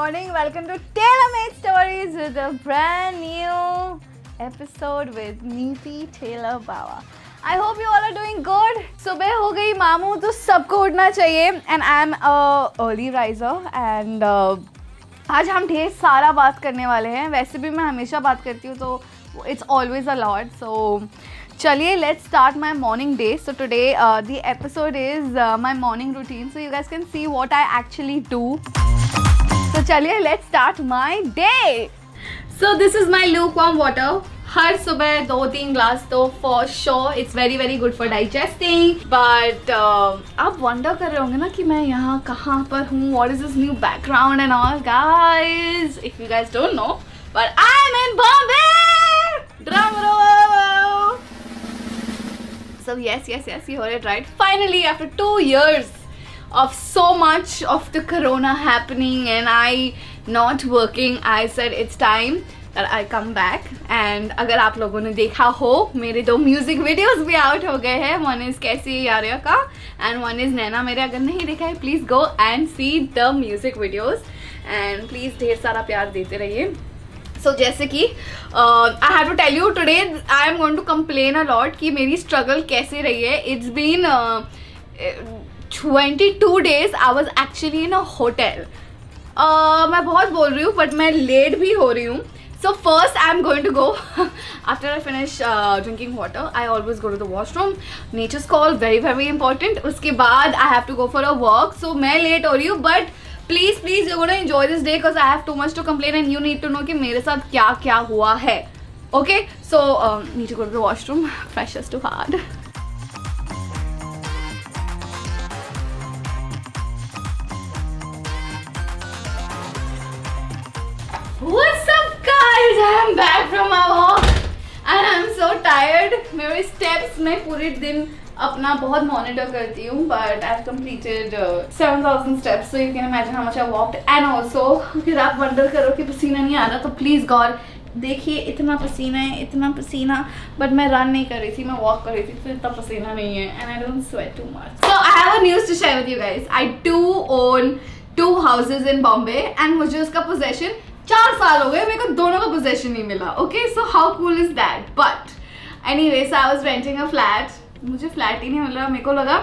morning. Welcome to Tailor-Made Stories with a brand new episode with Neeti Taylor Bawa. I hope you all are doing good. सुबह हो गई मामू तो सबको उठना चाहिए and I'm a early riser and आज हम ढेर सारा बात करने वाले हैं. वैसे भी मैं हमेशा बात करती हूँ तो it's always a lot. So चलिए let's start my morning day. So today the episode is my morning routine, so you guys can see what I actually do. So चलिए let's start my day. So this is my lukewarm water. हर सुबह 2-3 glass तो for sure it's very very good for digesting. But आप wonder कर रहे होंगे ना कि मैं यहाँ कहाँ पर हूँ, what is this new background and all, guys. If you guys don't know, but I'm in Bombay. Drum roll. So yes, you heard it right. Finally, after 2 years of so much of the corona happening and I not working, I said it's time that I come back. And अगर आप लोगों ने देखा हो मेरे 2 music videos भी out हो गए हैं. वन इज कैसी यारिया का एंड वन इज नैना मेरे. अगर नहीं देखा है please go and see the music videos and please ढेर सारा प्यार देते रहिए. So जैसे कि I have to tell you today I am going to complain a lot कि मेरी struggle कैसे रही है. It's been 22 days I was actually in a hotel. मैं बहुत बोल रही हूँ but मैं late भी हो रही हूँ. So first I am going to go after I finish drinking water. I always go to the washroom. Nature's call very very important. उसके बाद I have to go for a walk. So मैं late हो रही हूँ but please you're gonna enjoy this day because I have too much to complain and you need to know कि मेरे साथ क्या क्या हुआ है. Okay, so need to go to the washroom. Precious too hard. What's up guys? I am back from my walk and I'm so tired. मेरे steps मैं पूरे दिन अपना बहुत मॉनिटर करती हूँ but I've completed 7,000 steps, so you can imagine how much I walked. And also फिर आप वंडर करो कि पसीना नहीं आ रहा तो प्लीज़ गॉड देखिए इतना पसीना है इतना पसीना. बट मैं रन नहीं कर रही थी, मैं वॉक कर रही थी तो इतना पसीना नहीं है and I don't sweat too much. So I have a news to share with you guys. I do own 2 houses in Bombay and मुझे उसका possession 4 साल हो गए, मेरे को दोनों का possession नहीं मिला. Okay, so how cool is that? But anyways, I was renting a flat. मुझे फ्लैट ही नहीं मिल रहा. मेरे को लगा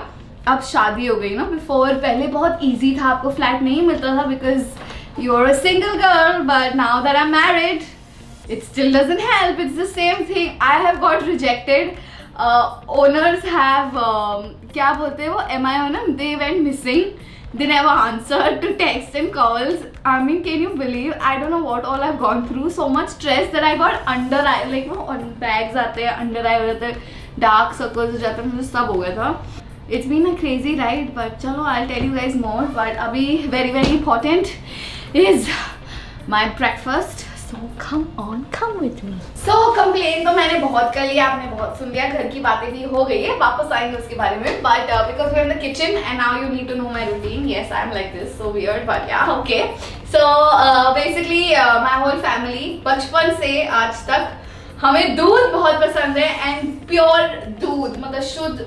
अब शादी हो गई ना. बिफोर पहले बहुत इजी था, आपको फ्लैट नहीं मिलता था because you are a single girl. But now that I am married it still doesn't help. It's the same thing. I have got rejected. Owners have क्या बोलते हैं वो MIO, they went missing. They never answered to text and calls. I mean, can you believe? I don't know what all I've gone through. So much stress that I got under eye, like वो bags आते हैं, under eye हो जाते हैं, dark circles हो जाते हैं, मुझे सब हो गया था. It's been a crazy ride, but चलो I'll tell you guys more. But अभी very very important is my breakfast. So come on, come with me. So complain तो मैंने बहुत कर लिया, आपने बहुत सुन लिया, घर की बातें भी हो गई है, वापस आएंगे उसके बारे में. But because we're in the kitchen and now you need to know my routine. Yes, I'm like this, so weird, but yeah, okay. So basically my whole family बचपन से आज तक हमें दूध बहुत पसंद है एंड प्योर दूध मतलब शुद्ध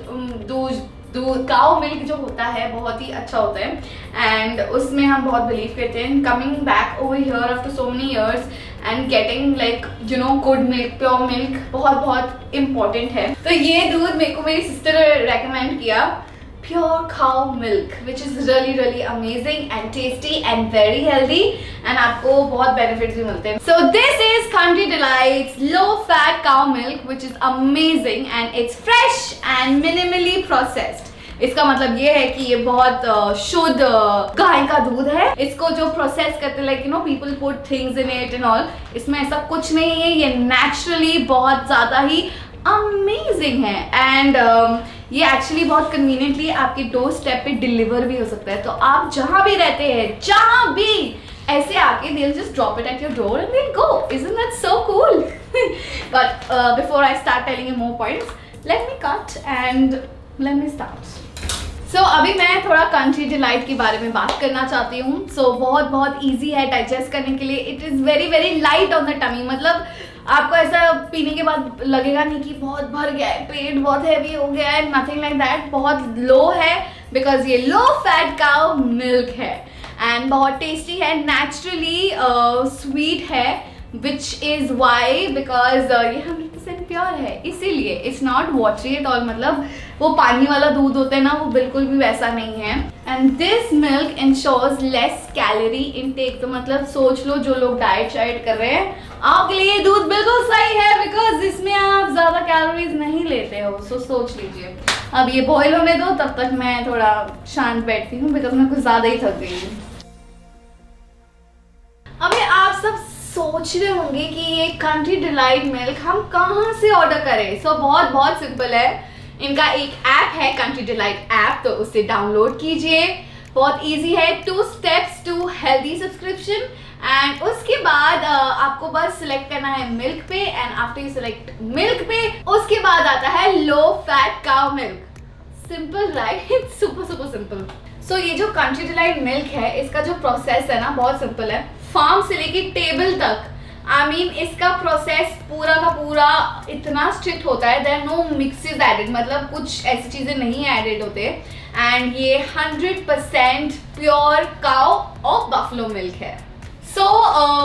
दूध काउ मिल्क जो होता है बहुत ही अच्छा होता है एंड उसमें हम बहुत बिलीव करते हैं. Coming back over here after so many years and getting like you know good milk, pure milk बहुत इम्पोर्टेंट है. तो ये दूध मेरे को मेरी सिस्टर ने रेकमेंड किया, pure cow milk, which is really amazing and tasty and very healthy and आपको बहुत benefits भी मिलते हैं. So this is Country Delights low fat cow milk which is amazing and it's fresh and minimally processed. इसका मतलब ये है कि ये बहुत शुद्ध गाय का दूध है. इसको जो प्रोसेस करते like you know people put things in it and all, इसमें ऐसा कुछ नहीं है. ये नेचुरली बहुत ज़्यादा ही अमेजिंग है एंड ये एक्चुअली बहुत कन्वीनियंटली आपके डोर स्टेप पे डिलीवर भी हो सकता है. तो आप जहाँ भी रहते हैं, जहाँ भी ऐसे आके they'll just drop it at your door and they'll go. Isn't that so cool? But before I start telling you more points, let me cut and let me start. So अभी मैं थोड़ा कंट्री डिलाइट के बारे में बात करना चाहती हूँ. So बहुत ईजी है डाइजेस्ट करने के लिए. It is very light on the tummy. मतलब आपको ऐसा पीने के बाद लगेगा नहीं कि बहुत भर गया है, पेट बहुत हैवी हो गया है, नथिंग लाइक दैट. बहुत लो है बिकॉज ये लो फैट काउ मिल्क है. एंड बहुत टेस्टी है, नेचुरली स्वीट है, विच इज वाई बिकॉज ये 100% प्योर है, इसीलिए it's not watery at all, मतलब वो पानी वाला दूध होता है ना, वो बिल्कुल भी वैसा नहीं है। And this milk ensures less calorie intake, तो मतलब सोच लो जो लोग डाइट शाइट कर रहे हैं, आपके लिए ये दूध बिल्कुल सही है, बिकॉज इसमें आप ज्यादा कैलोरीज नहीं लेते हो। सो सोच लीजिए। अब ये बॉईल होने दो, तब तक मैं थोड़ा शांत बैठती हूँ, बिकॉज मैं कुछ ज्यादा ही थक गई हूँ। अभी आप सब सोच रहे होंगे कि ये कंट्री डिलाइट मिल्क हम कहाँ से ऑर्डर करें। सो बहुत सिंपल है, इनका एक ऐप है कंट्री डिलाइट ऐप, तो उसे डाउनलोड कीजिए। बहुत इजी है, 2 steps to healthy subscription. And उसके बाद आपको बस सिलेक्ट करना है मिल्क पे, and after you select milk पे, उसके बाद आता है low fat cow milk. Simple right, it's super simple. So ये जो कंट्री डिलाइट मिल्क है, इसका जो प्रोसेस है ना बहुत सिंपल है, फार्म से लेके टेबल तक। आई मीन इसका प्रोसेस पूरा का पूरा इतना स्ट्रिक्ट होता है, देयर नो मिक्सेस एडेड, मतलब कुछ ऐसी चीजें नहीं एडेड होते। एंड ये 100% प्योर काउ और बफलो मिल्क है।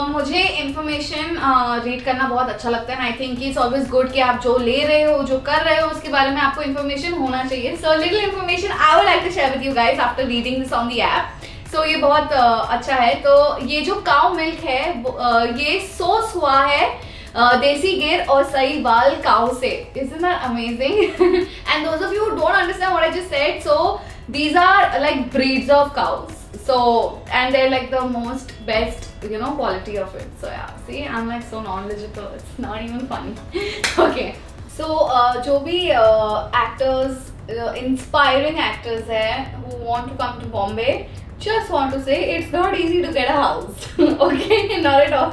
मुझे इंफॉर्मेशन रीड करना बहुत अच्छा लगता है, and I think it's always good कि आप जो ले रहे हो, जो कर रहे हो, उसके बारे में आपको इन्फॉर्मेशन होना चाहिए। So little information I would like to share with you guys after reading this on the app. So ये बहुत अच्छा है। तो ये जो काउ मिल्क है ये सोर्स हुआ है देसी गिर और साहिवाल काउ से। Isn't that amazing? And those of you who don't understand what I just said, so these are like breeds of cows. So and they're like the most best, you know, quality of it. So yeah, see, I'm like so knowledgeable. It's not even funny. Okay. So जो भी actors, inspiring actors है who want to come to Bombay, just want to say it's not easy to get a house. Okay, not at all.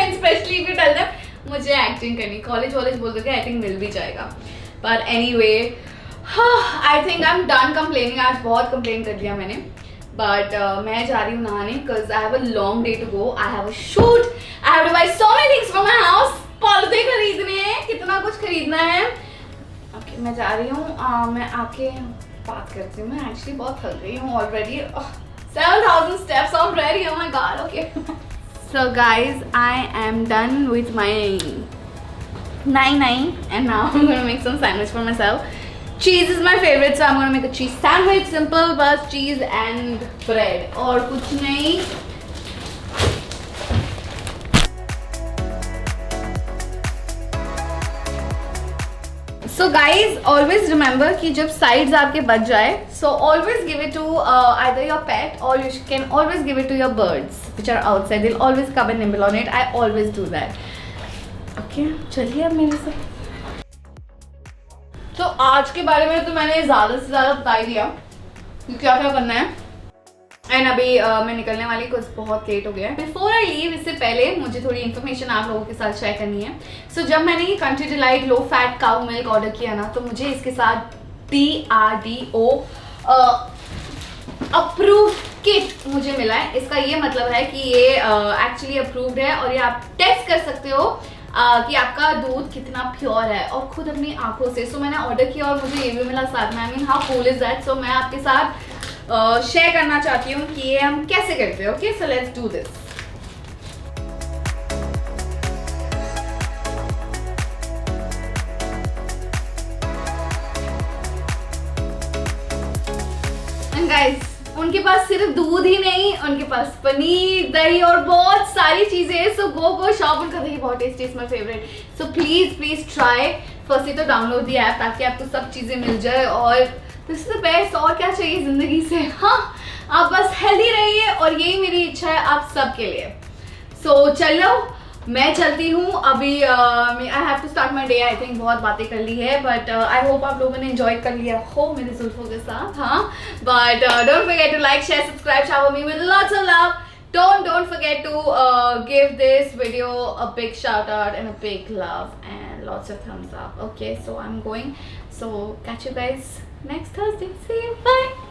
Especially if you tell them मुझे acting करनी, college वॉलेज बोल दोगे I think मिल भी जाएगा। पर anyway I think I am done complaining, आज बहुत complain कर दिया मैंने। बट मैं जा रही हूँ नहाने, because I have a long day to go, I have a shoot, I have to buy so many things from my house, पर्दे खरीदने हैं, कितना कुछ खरीदना है। ओके मैं जा रही हूँ, मैं आके बात करती हूँ। मैं एक्चुअली बहुत थक गई हूँ already, 7,000 steps already, oh my god. Okay. So guys, I am done with my nine and now I'm gonna make some sandwich for myself. Cheese is my favorite, so I'm gonna make a cheese sandwich. Simple, bus cheese and bread. और कुछ नहीं। So guys, always remember कि जब sides आपके बच जाए, so always give it to either your pet or you can always give it to your birds which are outside. They'll always come and nibble on it. I always do that. Okay, चलिए अब मेरे साथ। तो आज के बारे में तो मैंने ज़्यादा से ज़्यादा बता ही दिया कि क्या क्या करना है। एंड अभी मैं निकलने वाली, कुछ बहुत लेट हो गया है। बिफोर आई लीव, इससे पहले मुझे थोड़ी इन्फॉर्मेशन आप लोगों के साथ शेयर करनी है। सो जब मैंने ये कंट्री डिलाइट लो फैट काउ मिल्क ऑर्डर किया ना, तो मुझे इसके साथ DRDO अप्रूव किट मुझे मिला है। इसका ये मतलब है कि ये एक्चुअली अप्रूव्ड है और ये आप टेस्ट कर सकते हो कि आपका दूध कितना प्योर है, और खुद अपनी आंखों से। सो मैंने ऑर्डर किया और मुझे ये भी मिला साथ में। I mean how cool is that. So मैं आपके साथ शेयर करना चाहती हूँ कि ये हम कैसे करते हैं। Okay, so let's do this. And guys, उनके पास सिर्फ दूध ही नहीं, उनके पास पनीर, दही और बहुत सारी चीजें। सो गो शॉप, उनका दही बहुत tasty, is my favourite. So please try. Firstly तो डाउनलोड दी ऐप ताकि आपको सब चीजें मिल जाए, और दिस इज द बेस्ट। और क्या चाहिए जिंदगी से। हाँ, आप बस हेल्दी रहिए, और यही मेरी इच्छा है आप सबके लिए। सो चलो मैं चलती हूँ अभी। I have to start my day. I think बहुत बातें कर ली है, बट आई होप आप लोगों ने एंजॉय कर लिया हो मेरे जुल्फों के साथ। हाँ, but don't forget to like, share, subscribe, shower me with lots of love. Don't forget to give this video a big shout out and a big love and lots of thumbs up. Okay, so I'm going. So catch you guys next Thursday. See you. Bye.